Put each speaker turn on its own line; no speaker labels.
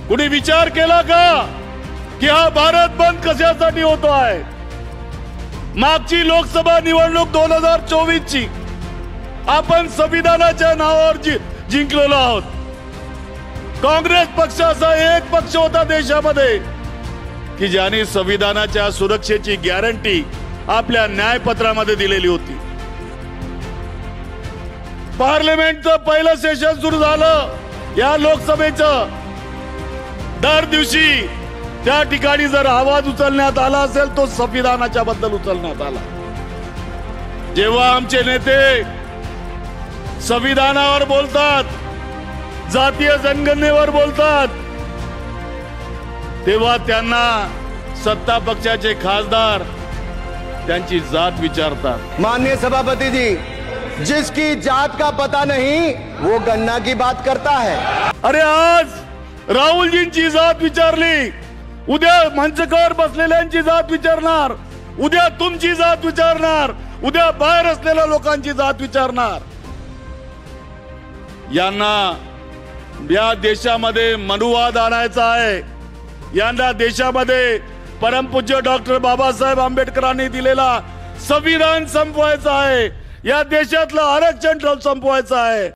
कुणी विचार केला का की हा भारत बंद कशासाठी होतो आहे? मागची लोकसभा निवडणूक 2024 ची आपण संविधानाच्या नावावर जिंकलेलो आहोत. काँग्रेस पक्ष असा एक पक्ष होता देशामध्ये की ज्याने संविधानाच्या सुरक्षेची गॅरंटी आपल्या न्यायपत्रामध्ये दिलेली होती. पार्लिमेंटचं पहिलं सेशन सुरू झालं या लोकसभेचं. दर दिवशी त्या ठिकाणी जर आवाज उचलण्यात आला असेल तो संविधानाच्या बद्दल उचलण्यात आला. जेव्हा आमचे नेते संविधानावर बोलतात, जातीय जनगणनेवर बोलतात, तेव्हा त्यांना सत्ता पक्षाचे खासदार त्यांची जात विचारतात.
माननीय सभापति जी, जिसकी जात का पता नहीं वो गन्ना की बात करता है.
अरे आज राहुलजींची जात विचारली, उद्या मंचकावर बसलेल्यांची जात विचारणार, उद्या तुमची जात विचारणार, उद्या बाहेर असलेल्या लोकांची जात विचारणार. यांना या देशामध्ये मनुवाद आणायचा आहे. यांना देशामध्ये परमपूज्य डॉक्टर बाबासाहेब आंबेडकरांनी दिलेला संविधान संपवायचं आहे. या देशातलं आरक्षण संपवायचं आहे.